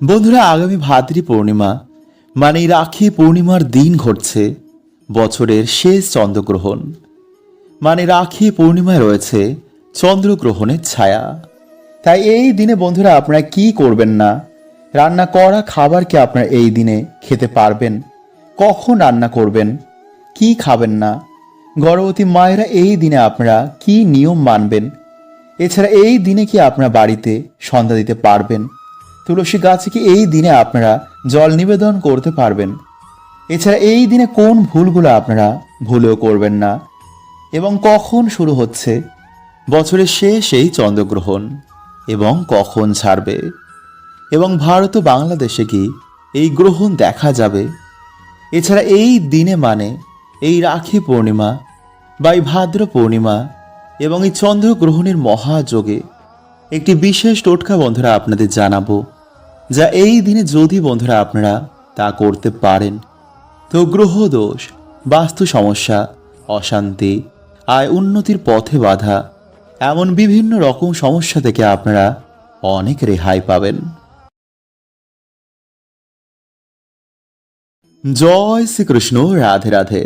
বন্ধুরা, আগামী ভাদ্রী পূর্ণিমা মানে রাখি পূর্ণিমার দিন ঘটছে বছরের শেষ চন্দ্রগ্রহণ। মানে রাখি পূর্ণিমায় রয়েছে চন্দ্রগ্রহণের ছায়া। তাই এই দিনে বন্ধুরা আপনারা কি করবেন না, রান্না করা খাবার কি আপনারা এই দিনে খেতে পারবেন, কখন রান্না করবেন, কি খাবেন না, গর্ভবতী মায়েরা এই দিনে আপনারা কি নিয়ম মানবেন, এছাড়া এই দিনে কি আপনারা বাড়িতে সন্ধ্যা দিতে পারবেন, তুলসী গাছে কি এই দিনে আপনারা জল নিবেদন করতে পারবেন, এছাড়া এই দিনে কোন ভুলগুলো আপনারা ভুলেও করবেন না, এবং কখন শুরু হচ্ছে বছরের শেষ এই চন্দ্রগ্রহণ এবং কখন ছাড়বে, এবং ভারত ও বাংলাদেশে কি এই গ্রহণ দেখা যাবে। এছাড়া এই দিনে মানে এই রাখি পূর্ণিমা বা এই ভাদ্র পূর্ণিমা এবং এই চন্দ্রগ্রহণের মহাযোগে একটি বিশেষ টোটকা বন্ধুরা আপনাদের জানাবো, যা এই দিনে যদি বন্ধুরা আপনারা তা করতে পারেন তো গ্রহ দোষ, বাস্তু সমস্যা, অশান্তি, আয় উন্নতির পথে বাধা এমন বিভিন্ন রকম সমস্যা থেকে আপনারা অনেক রেহাই পাবেন। জয় শ্রীকৃষ্ণ, রাধে রাধে।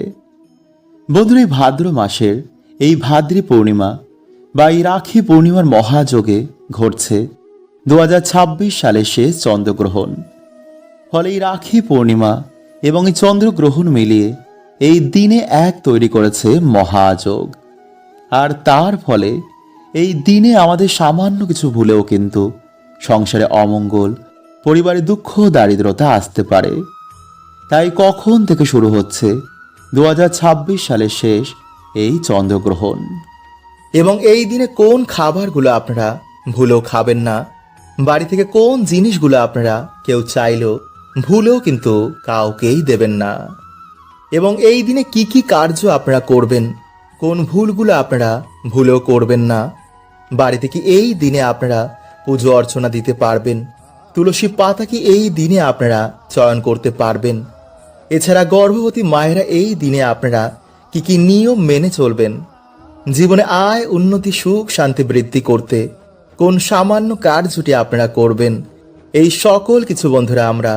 বন্ধুরা, এই ভাদ্র মাসের এই ভাদ্রী পূর্ণিমা বা এই রাখি পূর্ণিমার মহাযোগে ঘটছে 2026 সালের শেষ চন্দ্রগ্রহণ। ফলে এই রাখি পূর্ণিমা এবং এই চন্দ্রগ্রহণ মিলিয়ে এই দিনে এক তৈরি করেছে মহাযোগ। আর তার ফলে এই দিনে আমাদের সামান্য কিছু ভুলেও কিন্তু সংসারে অমঙ্গল, পরিবারে দুঃখ, দারিদ্রতা আসতে পারে। তাই কখন থেকে শুরু হচ্ছে 2026 সালের শেষ এই চন্দ্রগ্রহণ, এবং এই দিনে কোন খাবারগুলো আপনারা ভুলেও খাবেন না, বাড়ি থেকে কোন জিনিসগুলো আপনারা কেউ চাইলেও ভুলেও কিন্তু কাউকেই দেবেন না, এবং এই দিনে কি কি কার্য আপনারা করবেন, কোন ভুলগুলো আপনারা ভুলেও করবেন না। বাড়িতে কি এই দিনে আপনারা পুজো অর্চনা দিতে পারবেন, তুলসী পাতা কি এই দিনে আপনারা চয়ন করতে পারবেন, এছাড়া গর্ভবতী মায়েরা এই দিনে আপনারা কি কি নিয়ম মেনে চলবেন, জীবনে আয় উন্নতি, সুখ শান্তি বৃদ্ধি করতে কোন সামান্য কার্যটি আপনারা করবেন, এই সকল কিছু বন্ধুরা আমরা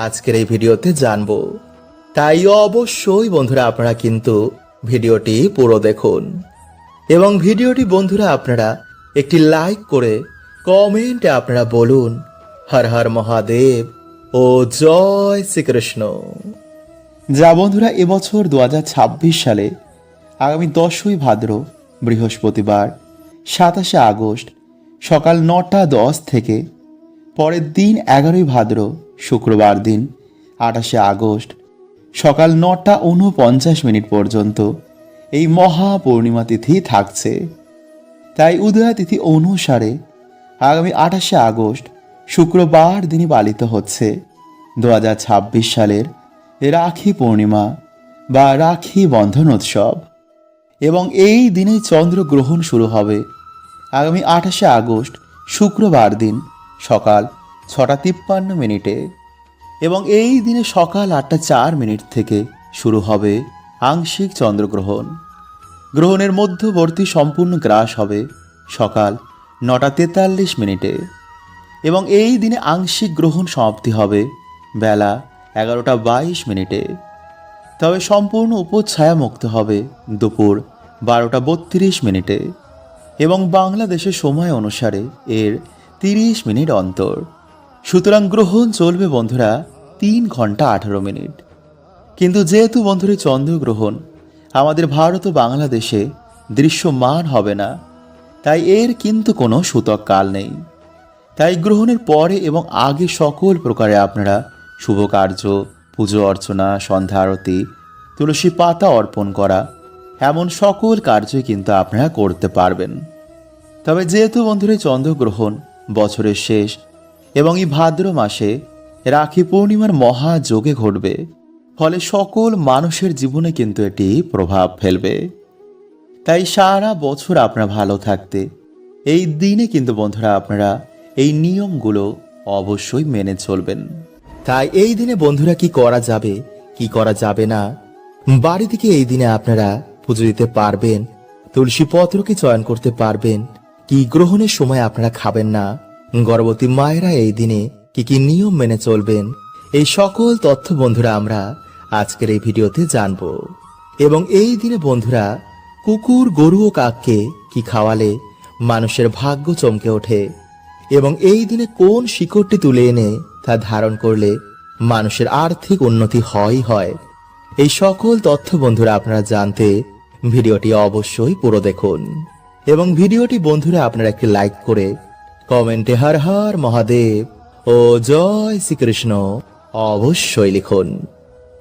আজকের এই ভিডিওতে জানব। তাই অবশ্যই বন্ধুরা আপনারা কিন্তু ভিডিওটি পুরো দেখুন, এবং ভিডিওটি বন্ধুরা আপনারা একটি লাইক করে কমেন্টে আপনারা বলুন হর হর মহাদেব ও জয় শ্রীকৃষ্ণ। যা বন্ধুরা এবছর 2026 সালে আগামী 10ই ভাদ্র বৃহস্পতিবার 27শে আগস্ট সকাল 9টা 10 থেকে পরের দিন 11ই ভাদ্র শুক্রবার দিন 28শে আগস্ট সকাল 9টা 49 পর্যন্ত এই মহাপূর্ণিমা তিথি থাকছে। তাই উদয়া তিথি অনুসারে আগামী 28শে আগস্ট শুক্রবার দিনই পালিত হচ্ছে 2026 সালের রাখি পূর্ণিমা বা রাখি বন্ধন উৎসব, এবং এই দিনেই চন্দ্রগ্রহণ শুরু হবে আগামী 28শে আগস্ট শুক্রবার দিন সকাল 6টা 53 এবং এই দিনে সকাল 8টা 4 থেকে শুরু হবে আংশিক চন্দ্রগ্রহণ। গ্রহণের মধ্যবর্তী সম্পূর্ণ গ্রাস হবে সকাল 9টা 43 এবং এই দিনে আংশিক গ্রহণ সমাপ্তি হবে বেলা 11টা 22। তবে সম্পূর্ণ উপচ্ছায়া মুক্ত হবে দুপুর 12টা 32 এবং বাংলাদেশের সময় অনুসারে এর 30 মিনিট অন্তর। সুতরাং গ্রহণ চলবে বন্ধুরা 3 ঘন্টা 18 মিনিট। কিন্তু যেহেতু বন্ধুরা চন্দ্রগ্রহণ আমাদের ভারত ও বাংলাদেশে দৃশ্যমান হবে না, তাই এর কিন্তু কোনো সূতক কাল নেই। তাই গ্রহণের পরে এবং আগে সকল প্রকারে আপনারা শুভ কার্য, পুজো অর্চনা, সন্ধ্যা আরতি, তুলসী পাতা অর্পণ করা এমন সকল কার্যই কিন্তু আপনারা করতে পারবেন। তবে যেহেতু বন্ধুরা চন্দ্রগ্রহণ বছরের শেষ এবং এই ভাদ্র মাসে রাখি পূর্ণিমার মহাযোগে ঘটবে, ফলে সকল মানুষের জীবনে কিন্তু এটি প্রভাব ফেলবে। তাই সারা বছর আপনারা ভালো থাকতে এই দিনে কিন্তু বন্ধুরা আপনারা এই নিয়মগুলো অবশ্যই মেনে চলবেন। তাই এই দিনে বন্ধুরা কি করা যাবে, কি করা যাবে না, বাড়ি থেকে এই দিনে আপনারা পুজো দিতে পারবেন, তুলসী পত্রকে চয়ন করতে পারবেন, কি গ্রহণের সময় আপনারা খাবেন না, গর্ভবতী মায়েরা এই দিনে কি কি নিয়ম মেনে চলবেন, এই সকল তথ্য বন্ধুরা আমরা আজকের এই ভিডিওতে জানব। এবং এই দিনে বন্ধুরা কুকুর, গরু ও কাককে কি খাওয়ালে মানুষের ভাগ্য চমকে ওঠে, এবং এই দিনে কোন শিকড়টি তুলে এনে তা ধারণ করলে মানুষের আর্থিক উন্নতি হয়। এই সকল তথ্য বন্ধুরা আপনারা জানতে ভিডিওটি অবশ্যই পুরো দেখুন। এবং ভিডিওটি বন্ধুরা আপনারা একটি লাইক করে কমেন্টে হর হর মহাদেব ও জয় শ্রীকৃষ্ণ অবশ্যই লিখুন।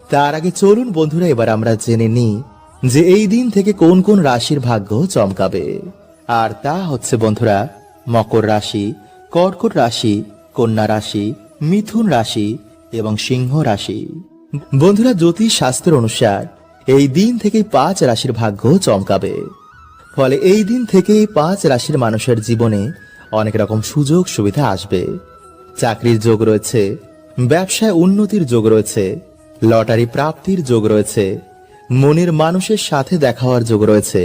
তার আগে চলুন বন্ধুরা এবার আমরা জেনে নিই যে এই দিন থেকে কোন কোন রাশির ভাগ্য চমকাবে। আর তা হচ্ছে বন্ধুরা মকর রাশি, কর্কট রাশি, কন্যা রাশি, মিথুন রাশি এবং সিংহ রাশি। বন্ধুরা জ্যোতিষ শাস্ত্র অনুসার এই দিন থেকে 5 রাশির ভাগ্য চমকাবে। ফলে এই দিন থেকে 5 রাশির মানুষের জীবনে অনেক রকম সুযোগ সুবিধা আসবে। চাকরির যোগ রয়েছে, ব্যবসায় উন্নতির যোগ রয়েছে, লটারি প্রাপ্তির যোগ রয়েছে, মনের মানুষের সাথে দেখা হওয়ার যোগ রয়েছে,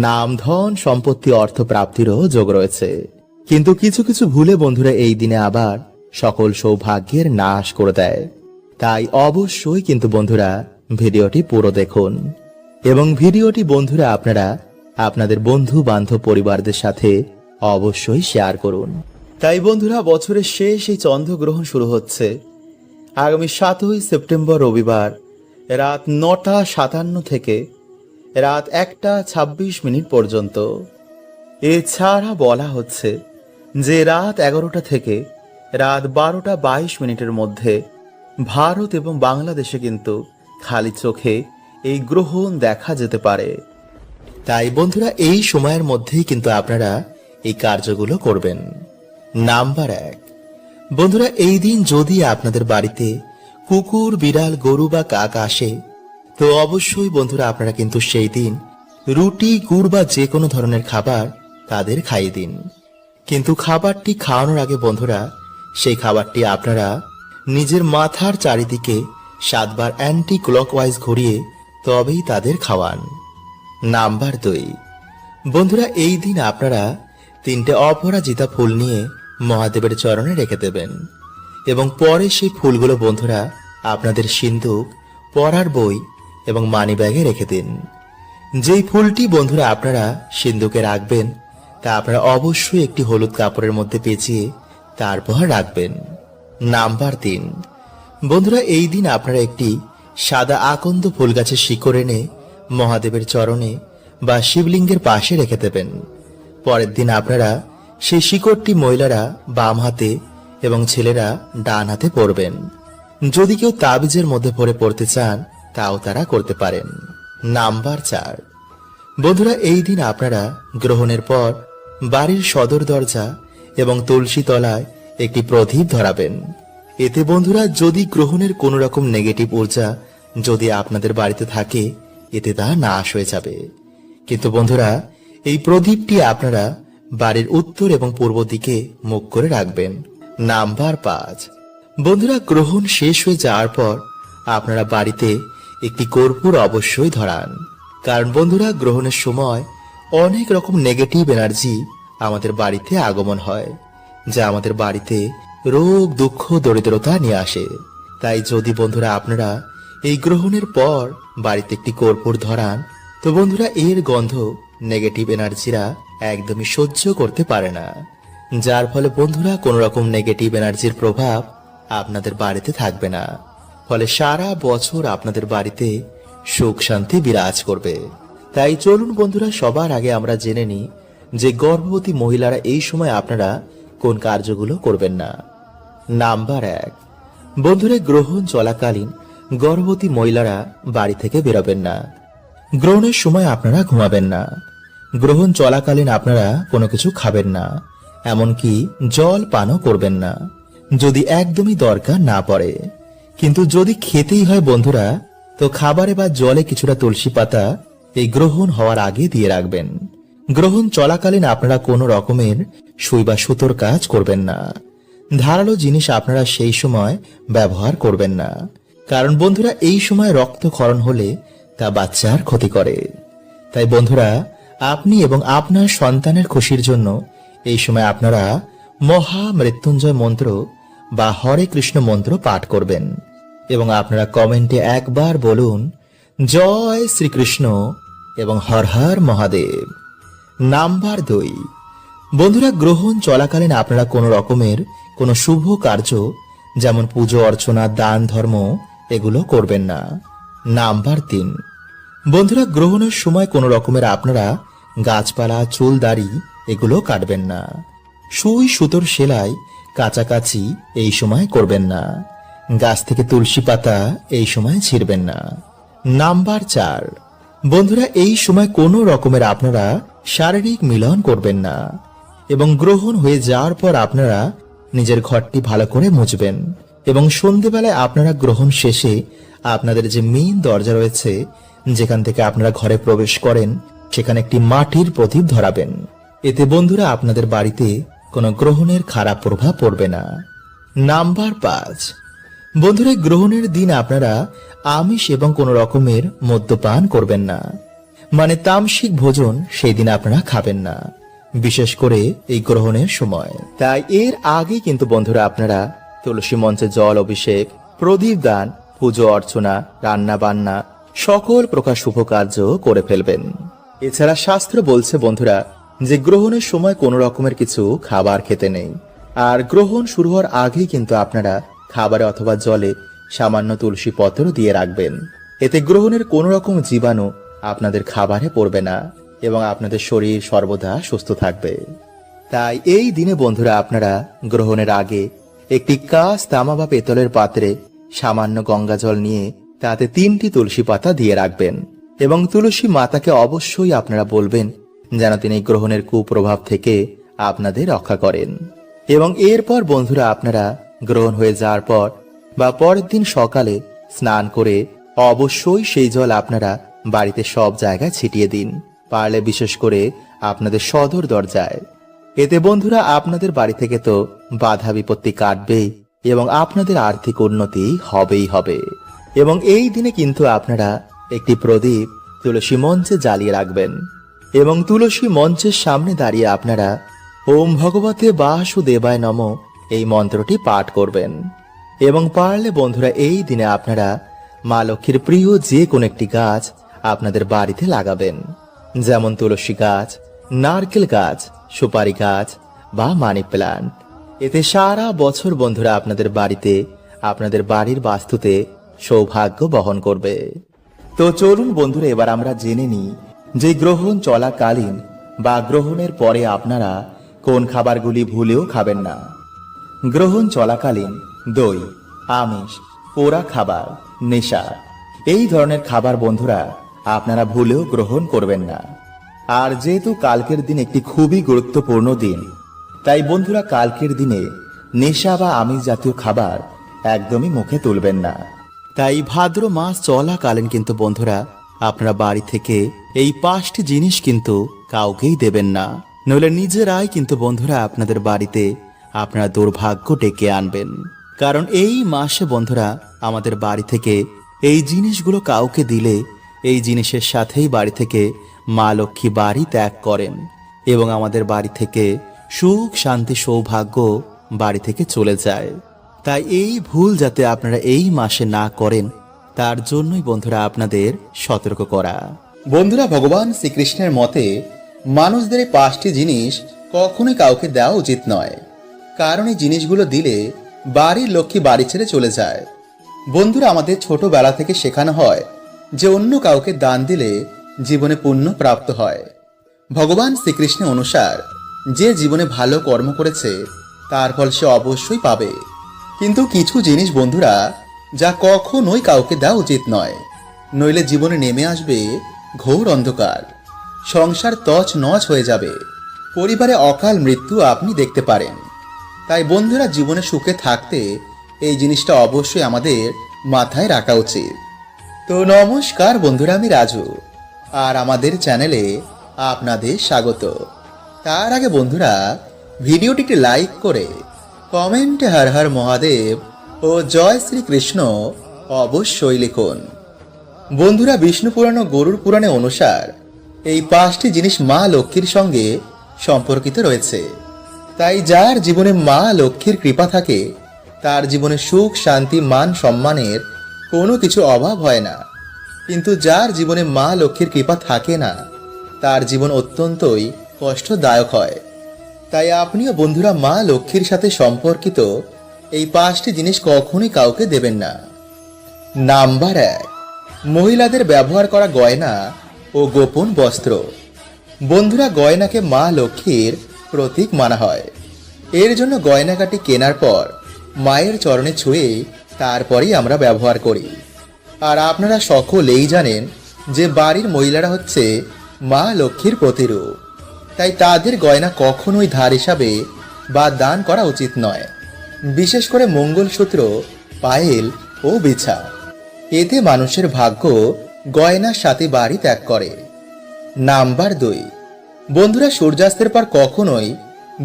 নাম, ধন, সম্পত্তি, অর্থ প্রাপ্তিরও যোগ রয়েছে। কিন্তু কিছু কিছু ভুলে বন্ধুরা এই দিনে আবার সকল সৌভাগ্যের নাশ করে দেয়। তাই অবশ্যই কিন্তু বন্ধুরা ভিডিওটি পুরো দেখুন। এবং ভিডিওটি বন্ধুরা আপনারা আপনাদের বন্ধু বান্ধব পরিবারদের সাথে অবশ্যই শেয়ার করুন। তাই বন্ধুরা বছরের শেষ এই চন্দ্রগ্রহণ শুরু হচ্ছে আগামী 7ই সেপ্টেম্বর রবিবার রাত 9:57 থেকে রাত 1:26 পর্যন্ত। এছাড়া বলা হচ্ছে যে রাত 11টা থেকে রাত 12:22 মধ্যে ভারত এবং বাংলাদেশে কিন্তু খালি চোখে এই গ্রহণ দেখা যেতে পারে। তাই বন্ধুরা এই সময়ের মধ্যেই কিন্তু আপনারা এই কার্যগুলো করবেন। নাম্বার 1, বন্ধুরা এই দিন যদি আপনাদের বাড়িতে কুকুর, বিড়াল, গরু বা কাক আসে তো অবশ্যই বন্ধুরা আপনারা কিন্তু সেই দিন রুটি, গুড় বা যে কোনো ধরনের খাবার তাদের খাইয়ে দিন। কিন্তু খাবারটি খাওয়ানোর আগে বন্ধুরা সেই খাবারটি আপনারা নিজের মাথার চারিদিকে 7 বার অ্যান্টি ক্লকওয়াইজ ঘুরিয়ে তবেই তাদের খাওয়ান। নাম্বার 2, বন্ধুরা এই দিন আপনারা 3টে অপরাজিতা ফুল নিয়ে মহাদেবের চরণে রেখে দেবেন এবং পরে সেই ফুলগুলো বন্ধুরা আপনাদের সিন্দুক, পড়ার বই এবং মানি ব্যাগে রেখে দিন। যেই ফুলটি বন্ধুরা আপনারা সিন্দুকে রাখবেন তা আপনারা অবশ্যই একটি হলুদ কাপড়ের মধ্যে পেঁচিয়ে তারপর রাখবেন। নাম্বার 3, বন্ধুরা এই দিন আপনারা একটি সাদা আকন্দ ফুল গাছের শিকড় এনে মহাদেবের চরণে বা শিবলিঙ্গের পাশে রেখে দেবেন। পরের দিন আপনারা সেই শিকড়টি মহিলারা বাম হাতে এবং ছেলেরা ডান হাতে পরবেন। যদি কেউ তাবিজের মধ্যে পড়তে চান তাও তারা করতে পারেন। নাম্বার 4, বন্ধুরা এই দিন আপনারা গ্রহণের পর বাড়ির সদর দরজা এবং তুলসী তলায় একটি প্রদীপ ধরাবেন। এতে বন্ধুরা যদি গ্রহণের কোন রকম নেগেটিভ ঊর্জা যদি আপনাদের বাড়িতে থাকে এতে তা নাশ হয়ে যাবে। কিন্তু বন্ধুরা এই প্রদীপটি আপনারা বাড়ির উত্তর এবং পূর্ব দিকে মুখ করে রাখবেন। নাম্বার 5, বন্ধুরা গ্রহণ শেষ হয়ে যাওয়ার পর আপনারা বাড়িতে একটি কর্পূর অবশ্যই ধরান। কারণ বন্ধুরা গ্রহণের সময় অনেক রকম নেগেটিভ এনার্জি আমাদের বাড়িতে আগমন হয়, যা আমাদের বাড়িতে রোগ, দুঃখ, দরিদ্রতা নিয়ে আসে। তাই যদি বন্ধুরা আপনারা এই গ্রহণের পর বাড়িতে একটি কর্পূর ধরান তো বন্ধুরা এর গন্ধ নেগেটিভ এনার্জিরা একদমই সহ্য করতে পারে না, যার ফলে বন্ধুরা কোন রকম নেগেটিভ এনার্জির প্রভাব আপনাদের বাড়িতে থাকবে না। ফলে সারা বছর আপনাদের বাড়িতে সুখ শান্তি বিরাজ করবে। তাই চলুন বন্ধুরা সবার আগে আমরা জেনে নিই যে গর্ভবতী মহিলারা এই সময় আপনারা কোন কার্যগুলো করবেন না। নাম্বার 1, বন্ধুরা গ্রহণ চলাকালীন গর্ভবতী মহিলারা বাড়ি থেকে বেরোবেন না। গ্রহণের সময় আপনারা ঘুমাবেন না। গ্রহণ চলাকালীন আপনারা কোনো কিছু খাবেন না, এমনকি জল পানও করবেন না যদি একদমই দরকার না পড়ে। কিন্তু যদি খেতেই হয় বন্ধুরা তো খাবারে বা জলে কিছুটা তুলসী পাতা এই গ্রহণ হওয়ার আগে দিয়ে রাখবেন। গ্রহণ চলাকালীন আপনারা কোনো রকমের সুই বা সুতোর কাজ করবেন না। ধারালো জিনিস আপনারা সেই সময় ব্যবহার করবেন না, কারণ বন্ধুরা এই সময় রক্তক্ষরণ হলে তা বাচ্চার ক্ষতি করে। তাই বন্ধুরা আপনি এবং আপনার সন্তানের খুশির জন্য এই সময় আপনারা মহা মৃত্যুঞ্জয় মন্ত্র বা হরে কৃষ্ণ মন্ত্র পাঠ করবেন এবং আপনারা কমেন্টে একবার বলুন জয় শ্রীকৃষ্ণ এবং হর হর মহাদেব। নাম্বার 2, বন্ধুরা গ্রহণ চলাকালীন আপনারা কোনো রকমের কোনো শুভ কার্য যেমন পুজো অর্চনা দান ধর্ম এগুলো করবেন না। নাম্বার 3, বন্ধুরা গ্রহণের সময় কোনো রকমের আপনারা গাছপালা চুল দাড়ি এগুলো কাটবেন না। সুই সুতোর সেলাই কাছাকাছি এই সময় করবেন না। গাছ থেকে তুলসী পাতা এই সময় ছিঁড়বেন না। নাম্বার 4, বন্ধুরা এই সময় কোনো রকমের আপনারা শারীরিক মিলন করবেন না এবং গ্রহণ হয়ে যাওয়ার পর আপনারা নিজের ঘরটি ভালো করে মুছবেন এবং সন্ধেবেলায় আপনারা গ্রহণ শেষে আপনাদের যে মেইন দরজা রয়েছে যেখান থেকে আপনারা ঘরে প্রবেশ করেন সেখানে একটি মাটির প্রদীপ ধরাবেন। এতে বন্ধুরা আপনাদের বাড়িতে কোনো গ্রহণের খারাপ প্রভাব পড়বে না। নাম্বার 5, বন্ধুরা গ্রহণের দিন আপনারা আমিষ এবং কোনো রকমের মদ্যপান করবেন না, মানে তামসিক ভোজন সেই দিন আপনারা খাবেন না, বিশেষ করে এই গ্রহণের সময়। তাই এর আগে কিন্তু বন্ধুরা আপনারা তুলসী মঞ্চে জল অভিষেক, প্রদীপ দান, পুজো অর্চনা, রান্না বান্না সকল প্রকার শুভ কার্য করে ফেলবেন। এছাড়া শাস্ত্র বলছে বন্ধুরা যে গ্রহণের সময় কোনো রকমের কিছু খাবার খেতে নেই। আর গ্রহণ শুরু হওয়ার আগেই কিন্তু আপনারা খাবারে অথবা জলে সামান্য তুলসী পত্র দিয়ে রাখবেন। এতে গ্রহণের কোনো রকম জীবাণু আপনাদের খাবারে পড়বে না এবং আপনাদের শরীর সর্বদা সুস্থ থাকবে। তাই এই দিনে বন্ধুরা আপনারা গ্রহণের আগে একটি কাঁচ, তামা বা পেতলের পাত্রে সামান্য গঙ্গা জল নিয়ে তাতে 3টি তুলসী পাতা দিয়ে রাখবেন এবং তুলসী মাতাকে অবশ্যই আপনারা বলবেন যেন তিনি গ্রহণের কুপ্রভাব থেকে আপনাদের রক্ষা করেন। এবং এরপর বন্ধুরা আপনারা গ্রহণ হয়ে যাওয়ার পর বা পরের দিন সকালে স্নান করে অবশ্যই সেই জল আপনারা বাড়িতে সব জায়গায় ছিটিয়ে দিন, পারলে বিশেষ করে আপনাদের সদর দরজায়। এতে বন্ধুরা আপনাদের বাড়ি থেকে তো বাধা বিপত্তি কাটবেই এবং আপনাদের আর্থিক উন্নতি হবেই হবে। এবং এই দিনে কিন্তু আপনারা একটি প্রদীপ তুলসী মঞ্চে জ্বালিয়ে রাখবেন এবং তুলসী মঞ্চের সামনে দাঁড়িয়ে আপনারা ওম ভগবতে বাসুদেবায় নমঃ এই মন্ত্রটি পাঠ করবেন। এবং পারলে বন্ধুরা এই দিনে আপনারা মা লক্ষ্মীর প্রিয় যে কোনো একটি গাছ আপনাদের বাড়িতে লাগাবেন, যেমন তুলসী গাছ, নারকেল গাছ, সুপারি গাছ বা মানি প্ল্যান্ট। এতে সারা বছর বন্ধুরা আপনাদের বাড়িতে, আপনাদের বাড়ির বাস্তুতে সৌভাগ্য বহন করবে। তো চলুন বন্ধুরা এবার আমরা জেনে নিই যে গ্রহণ চলাকালীন বা গ্রহণের পরে আপনারা কোন খাবারগুলি ভুলেও খাবেন না। গ্রহণ চলাকালীন দই, আমিষ, পোড়া খাবার, নেশা এই ধরনের খাবার বন্ধুরা আপনারা ভুলেও গ্রহণ করবেন না। আর যেহেতু কালকের দিন একটি খুবই গুরুত্বপূর্ণ দিন, তাই বন্ধুরা কালকের দিনে নেশা বা আমিষ জাতীয় খাবার একদমই মুখে তুলবেন না। তাই ভাদ্র মাস চলাকালীন কিন্তু বন্ধুরা আপনারা বাড়ি থেকে এই 5টি জিনিস কিন্তু কাউকেই দেবেন না, নইলে নিজেরাই কিন্তু বন্ধুরা আপনাদের বাড়িতে আপনারা দুর্ভাগ্য ডেকে আনবেন। কারণ এই মাসে বন্ধুরা আমাদের বাড়ি থেকে এই জিনিসগুলো কাউকে দিলে এই জিনিসের সাথেই বাড়ি থেকে মা লক্ষ্মী বাড়ি ত্যাগ করেন এবং আমাদের বাড়ি থেকে সুখ শান্তি সৌভাগ্য বাড়ি থেকে চলে যায়। তাই এই ভুল যাতে আপনারা এই মাসে না করেন তার জন্যই বন্ধুরা আপনাদের সতর্ক করা। বন্ধুরা ভগবান শ্রীকৃষ্ণের মতে মানুষদের এই 5টি জিনিস কখনোই কাউকে দেওয়া উচিত নয়, কারণ এই জিনিসগুলো দিলে বাড়ির লক্ষ্মী বাড়ি ছেড়ে চলে যায়। বন্ধুরা আমাদের ছোটবেলা থেকে শেখানো হয় যে অন্য কাউকে দান দিলে জীবনে পুণ্য প্রাপ্ত হয়। ভগবান শ্রীকৃষ্ণের অনুসার যে জীবনে ভালো কর্ম করেছে তার ফল সে অবশ্যই পাবে। কিন্তু কিছু জিনিস বন্ধুরা যা কখনোই কাউকে দেওয়া উচিত নয়, নইলে জীবনে নেমে আসবে ঘোর অন্ধকার, সংসার তছ নছ হয়ে যাবে, পরিবারে অকাল মৃত্যু আপনি দেখতে পারেন। তাই বন্ধুরা জীবনে সুখে থাকতে এই জিনিসটা অবশ্যই আমাদের মাথায় রাখা উচিত। তো নমস্কার বন্ধুরা, আমি রাজু আর আমাদের চ্যানেলে আপনাদের স্বাগত। তার আগে বন্ধুরা ভিডিওটিকে লাইক করে কমেন্টে হর হর মহাদেব ও জয় শ্রীকৃষ্ণ অবশ্যই লিখুন। বন্ধুরা বিষ্ণু পুরাণ ও গরুড় পুরাণে অনুসার এই 5টি জিনিস মা লক্ষ্মীর সঙ্গে সম্পর্কিত রয়েছে। তাই যার জীবনে মা লক্ষ্মীর কৃপা থাকে তার জীবনে সুখ শান্তি মান সম্মানের কোনো কিছু অভাব হয় না। কিন্তু যার জীবনে মা লক্ষ্মীর কৃপা থাকে না, তার জীবন অত্যন্তই কষ্টদায়ক হয়। তাই আপনিও বন্ধুরা মা লক্ষ্মীর সাথে সম্পর্কিত এই 5টি জিনিস কখনোই কাউকে দেবেন না। নাম্বার 1, মহিলাদের ব্যবহার করা গয়না ও গোপন বস্ত্র। বন্ধুরা, গয়নাকে মা লক্ষ্মীর প্রতীক মানা হয়। এর জন্য গয়নাকাটি কেনার পর মায়ের চরণে ছুঁয়ে তারপরেই আমরা ব্যবহার করি। আর আপনারা সকলেই জানেন যে বাড়ির মহিলারা হচ্ছে মা লক্ষ্মীর প্রতিরূপ। তাই তাদের গয়না কখনোই ধার হিসাবে বা দান করা উচিত নয়, বিশেষ করে মঙ্গলসূত্র, পায়েল ও বিছা। এতে মানুষের ভাগ্য গয়নার সাথে বাড়ি ত্যাগ করে। নাম্বার 2, বন্ধুরা, সূর্যাস্তের পর কখনোই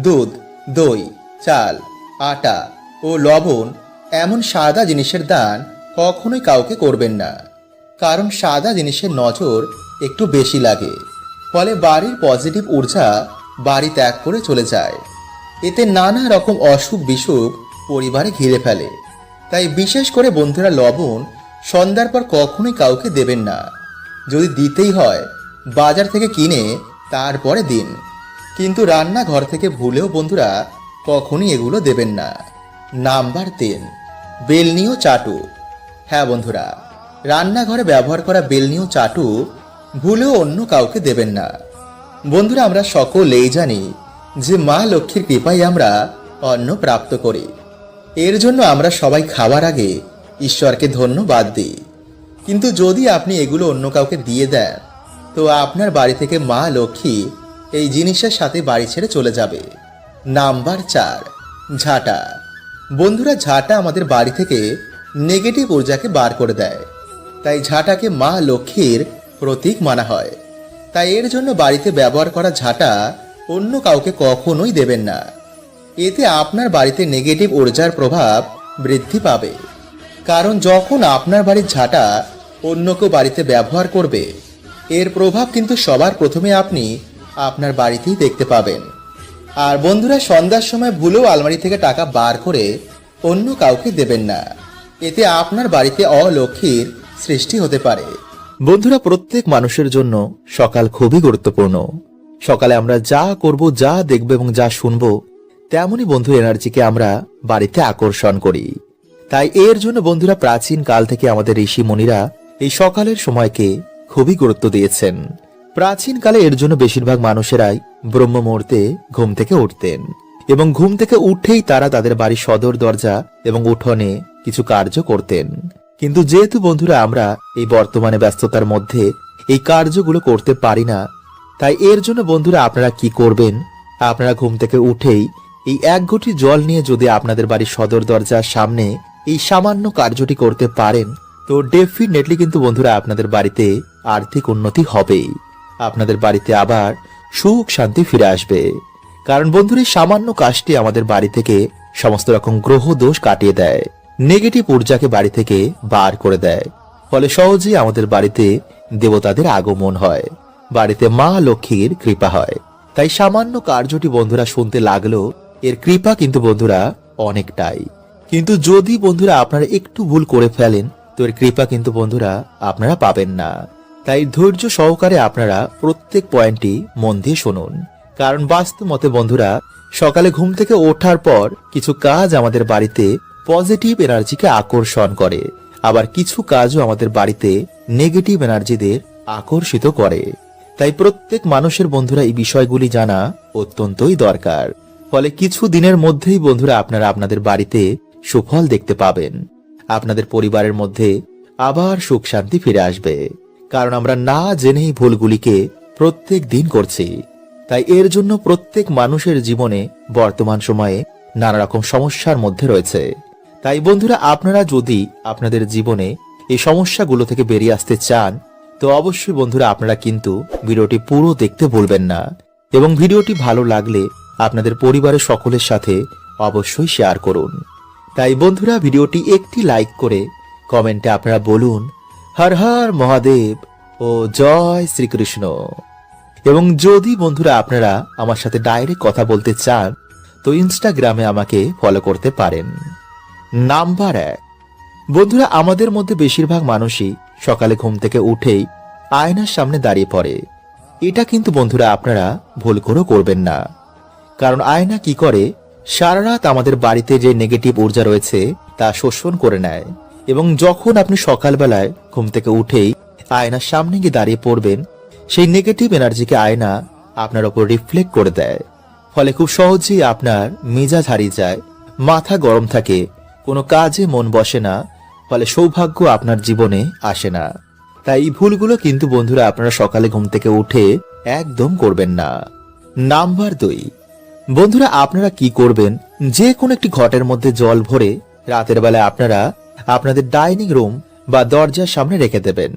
দুধ, দই, চাল, আটা ও লবণ এমন সাদা জিনিসের দান কখনোই কাউকে করবেন না। কারণ সাদা জিনিসের নজর একটু বেশি লাগে, ফলে বাড়ির পজিটিভ ঊর্জা বাড়ি ত্যাগ করে চলে যায়। এতে নানা রকম অসুখ বিসুখ পরিবারে ঘিরে ফেলে। তাই বিশেষ করে বন্ধুরা, লবণ সন্ধ্যার পর কখনোই কাউকে দেবেন না। যদি দিতেই হয় বাজার থেকে কিনে তারপরে দিন, কিন্তু রান্নাঘর থেকে ভুলেও বন্ধুরা কখনোই এগুলো দেবেন না। নাম্বার 3, বেলনি ও চাটু। হ্যাঁ বন্ধুরা, রান্নাঘরে ব্যবহার করা বেলনি ও চাটু ভুলেও অন্য কাউকে দেবেন না। বন্ধুরা, আমরা সকলেই জানি যে মা লক্ষ্মীর কৃপায় আমরা অন্ন প্রাপ্ত করি। এর জন্য আমরা সবাই খাওয়ার আগে ঈশ্বরকে ধন্যবাদ দিই। কিন্তু যদি আপনি এগুলো অন্য কাউকে দিয়ে দেন, তো আপনার বাড়ি থেকে মা লক্ষ্মী এই জিনিসের সাথে বাড়ি ছেড়ে চলে যাবে। নাম্বার 4, ঝাঁটা। বন্ধুরা, ঝাঁটা আমাদের বাড়ি থেকে নেগেটিভ ঊর্জাকে বার করে দেয়। তাই ঝাঁটাকে মা লক্ষ্মীর প্রতীক মানা হয়। তাই এর জন্য বাড়িতে ব্যবহার করা ঝাঁটা অন্য কাউকে কখনোই দেবেন না। এতে আপনার বাড়িতে নেগেটিভ ঊর্জার প্রভাব বৃদ্ধি পাবে। কারণ যখন আপনার বাড়ির ঝাঁটা অন্য কেউ বাড়িতে ব্যবহার করবে, এর প্রভাব কিন্তু সবার প্রথমে আপনি আপনার বাড়িতেই দেখতে পাবেন। আর বন্ধুরা, সন্ধ্যার সময় ভুলেও আলমারি থেকে টাকা বার করে অন্য কাউকে দেবেন না। এতে আপনার বাড়িতে অলক্ষ্মীর সৃষ্টি হতে পারে। বন্ধুরা, প্রত্যেক মানুষের জন্য সকাল খুবই গুরুত্বপূর্ণ। সকালে আমরা যা করব, যা দেখব এবং যা শুনবো, তেমনই বন্ধু এনার্জিকে আমরা বাড়িতে আকর্ষণ করি। তাই এর জন্য বন্ধুরা প্রাচীন কাল থেকে আমাদের ঋষি মুনিরা এই সকালের সময়কে খুবই গুরুত্ব দিয়েছেন। প্রাচীন কালে এর জন্য বেশিরভাগ মানুষেরাই ব্রহ্ম মুহূর্তে ঘুম থেকে উঠতেন এবং ঘুম থেকে উঠেই তারা তাদের বাড়ির সদর দরজা এবং উঠোনে কিছু কার্য করতেন। কিন্তু যেহেতু বন্ধুরা আমরা এই বর্তমানে ব্যস্ততার মধ্যে এই কার্যগুলো করতে পারি না, তাই এর জন্য বন্ধুরা আপনারা কি করবেন, আপনারা ঘুম থেকে উঠেই এই 1 ঘটি জল নিয়ে যদি আপনাদের বাড়ির সদর দরজার সামনে এই সামান্য কার্যটি করতে পারেন, তো ডেফিনেটলি কিন্তু বন্ধুরা আপনাদের বাড়িতে আর্থিক উন্নতি হবেই। আপনাদের বাড়িতে আবার সুখ শান্তি ফিরে আসবে। কারণ বন্ধুরা, এই সামান্য কাজটি আমাদের বাড়ি থেকে সমস্ত রকম গ্রহ দোষ কাটিয়ে দেয়, নেগেটিভ ঊর্জাকে বাড়ি থেকে বার করে দেয়। ফলে সহজেই আমাদের বাড়িতে দেবতাদের আগমন হয়, বাড়িতে মা লক্ষ্মীর কৃপা হয়। তাই সামান্য কার্যটি বন্ধুরা শুনতে লাগলো, এর কৃপা কিন্তু বন্ধুরা অনেকটাই। কিন্তু যদি বন্ধুরা আপনারা একটু ভুল করে ফেলেন, তো এর কৃপা কিন্তু বন্ধুরা আপনারা পাবেন না। তাই ধৈর্য সহকারে আপনারা প্রত্যেক পয়েন্টটি মন দিয়ে শুনুন। কারণ বাস্তব মতে বন্ধুরা, সকালে ঘুম থেকে ওঠার পর কিছু কাজ আমাদের বাড়িতে পজিটিভ এনার্জিকে আকর্ষণ করে, আবার কিছু কাজও আমাদের বাড়িতে নেগেটিভ এনার্জিদের আকর্ষিত করে। তাই প্রত্যেক মানুষের বন্ধুরা এই বিষয়গুলি জানা অত্যন্তই দরকার। ফলে কিছু দিনের মধ্যেই বন্ধুরা আপনারা আপনাদের বাড়িতে সুফল দেখতে পাবেন। আপনাদের পরিবারের মধ্যে আবার সুখ শান্তি ফিরে আসবে। কারণ আমরা না জেনেই ভুলগুলিকে প্রত্যেক দিন করছি। তাই এর জন্য প্রত্যেক মানুষের জীবনে বর্তমান সময়ে নানা রকম সমস্যার মধ্যে রয়েছে। তাই বন্ধুরা আপনারা যদি আপনাদের জীবনে এই সমস্যাগুলো থেকে বেরিয়ে আসতে চান, তো অবশ্যই বন্ধুরা আপনারা কিন্তু ভিডিওটি পুরো দেখতে ভুলবেন না। এবং ভিডিওটি ভালো লাগলে আপনাদের পরিবারের সকলের সাথে অবশ্যই শেয়ার করুন। তাই বন্ধুরা ভিডিওটি একটি লাইক করে কমেন্টে আপনারা বলুন হর হর মহাদেব ও জয় শ্রীকৃষ্ণ। এবং যদি বন্ধুরা আপনারা আমার সাথে ডাইরেক্ট কথা বলতে চান, তো ইনস্টাগ্রামে আমাকে ফলো করতে পারেন। নাম্বার 1, বন্ধুরা আমাদের মধ্যে বেশিরভাগ মানুষই সকালে ঘুম থেকে উঠেই আয়নার সামনে দাঁড়িয়ে পড়ে। এটা কিন্তু বন্ধুরা আপনারা ভুল করেও করবেন না, কারণ আয়না কি করে, সারা রাত আমাদের বাড়িতে যে নেগেটিভ ঊর্জা রয়েছে তা শোষণ করে নেয়, এবং যখন আপনি সকালবেলায় ঘুম থেকে উঠেই আয়নার সামনে গিয়ে দাঁড়িয়ে পড়বেন, সেই নেগেটিভ এনার্জিকে আয়না আপনার ওপর রিফ্লেক্ট করে দেয়। ফলে খুব সহজেই আপনার মেজাজ হারিয়ে যায়, মাথা গরম থাকে, কোনো কাজে মন বসে না, ফলে সৌভাগ্য আপনার জীবনে আসে না। তাই এই ভুলগুলো কিন্তু বন্ধুরা আপনারা সকালে ঘুম থেকে উঠে একদম করবেন না। নাম্বার 2, বন্ধুরা আপনারা কি করবেন, যে কোনো একটি ঘটের মধ্যে জল ভরে রাতের বেলায় আপনারা আপনাদের ডাইনিং রুম বা দরজার সামনে রেখে দেবেন।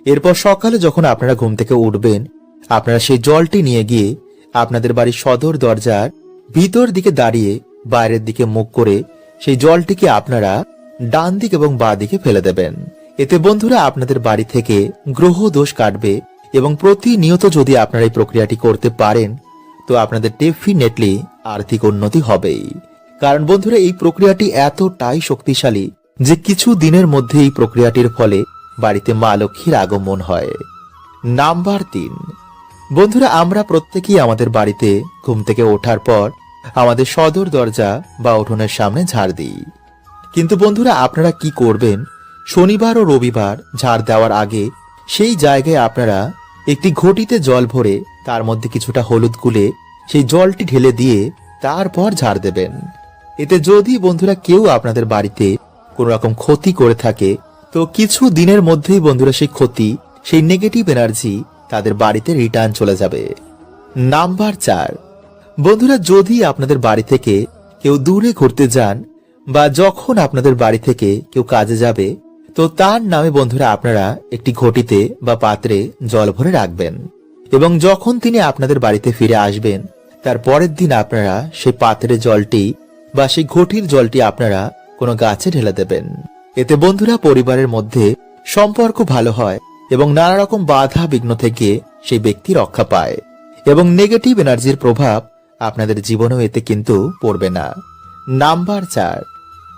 এরপর সকালে যখন আপনারা ঘুম থেকে উঠবেন, আপনারা সেই জলটি নিয়ে গিয়ে আপনাদের বাড়ির সদর দরজার ভিতর দিকে দাঁড়িয়ে বাইরের দিকে মুখ করে সেই জলটিকে আপনারা ডান দিক এবং বাঁ দিকে ফেলে দেবেন। এতে বন্ধুরা আপনাদের বাড়ি থেকে গ্রহ দোষ কাটবে, এবং প্রতিনিয়ত যদি আপনারা এই প্রক্রিয়াটি করতে পারেন তো আপনাদের ডেফিনেটলি আর্থিক উন্নতি হবেই। কারণ বন্ধুরা এই প্রক্রিয়াটি এতটাই শক্তিশালী যে কিছু দিনের মধ্যে এই প্রক্রিয়াটির ফলে বাড়িতে মা লক্ষ্মীর আগমন হয়। নাম্বার 3, বন্ধুরা আমরা প্রত্যেকেই আমাদের বাড়িতে ঘুম থেকে ওঠার পর আমাদের সদর দরজা বা উঠোনের সামনে ঝাড় দিই। কিন্তু বন্ধুরা আপনারা কি করবেন, শনিবার ও রবিবার ঝাড় দেওয়ার আগে সেই জায়গায় আপনারা একটি ঘটিতে জল ভরে তার মধ্যে কিছুটা হলুদ গুলে সেই জলটি ঢেলে দিয়ে তারপর ঝাড় দেবেন। এতে যদি বন্ধুরা কেউ আপনাদের বাড়িতে কোনো রকম ক্ষতি করে থাকে তো কিছু দিনের মধ্যেই বন্ধুরা সেই ক্ষতি, সেই নেগেটিভ এনার্জি তাদের বাড়িতে রিটার্ন চলে যাবে। নাম্বার 4, বন্ধুরা যদি আপনাদের বাড়ি থেকে কেউ দূরে ঘুরতে যান বা যখন আপনাদের বাড়ি থেকে কেউ কাজে যাবে তো তার নামে বন্ধুরা আপনারা একটি ঘটিতে বা পাত্রে জল ভরে রাখবেন, এবং যখন তিনি আপনাদের বাড়িতে ফিরে আসবেন তার পরের দিন আপনারা সেই পাত্রের জলটি বা সেই ঘটির জলটি আপনারা কোনো গাছে ঢেলে দেবেন। এতে বন্ধুরা পরিবারের মধ্যে সম্পর্ক ভালো হয় এবং নানা রকম বাধা বিঘ্ন থেকে সেই ব্যক্তি রক্ষা পায়, এবং নেগেটিভ এনার্জির প্রভাব আপনাদের জীবনেও এতে কিন্তু পড়বে না। নাম্বার 4,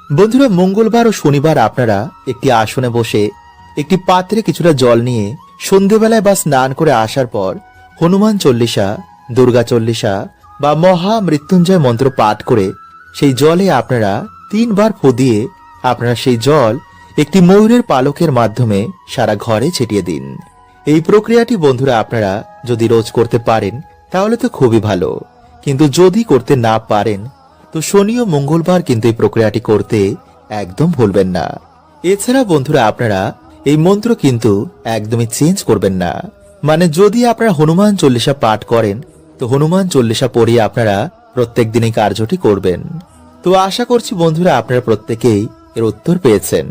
বন্ধুরা মঙ্গলবার ও শনিবার আপনারা একটি আসনে বসে একটি পাত্রে কিছুটা জল নিয়ে সন্ধেবেলায় বা স্নান করে আসার পর হনুমান চল্লিশা, দুর্গা চল্লিশা বা মহা মৃত্যুঞ্জয় মন্ত্র পাঠ করে সেই জলে আপনারা 3 বার ফু দিয়ে আপনারা সেই জল একটি ময়ূরের পালকের মাধ্যমে সারা ঘরে ছিটিয়ে দিন। এই প্রক্রিয়াটি বন্ধুরা আপনারা যদি রোজ করতে পারেন তাহলে তো খুবই ভালো, কিন্তু যদি করতে না পারেন তো শনি ও মঙ্গলবার কিন্তু এই প্রক্রিয়াটি করতে একদম ভুলবেন না। এছাড়া বন্ধুরা আপনারা এই মন্ত্র কিন্তু একদমই চেঞ্জ করবেন না, মানে যদি আপনারা হনুমান চল্লিশা পাঠ করেন তো হনুমান চল্লিশা পড়িয়ে আপনারা প্রত্যেক দিনই কার্যটি করবেন। তো আশা করছি বন্ধুরা আপনারা প্রত্যেকেই এর উত্তর পেয়েছেন,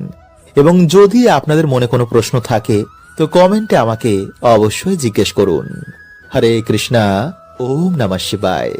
এবং যদি আপনাদের মনে কোনো প্রশ্ন থাকে তো কমেন্টে আমাকে অবশ্যই জিজ্ঞেস করুন। হরে কৃষ্ণা, ওম নমঃ শিবায়।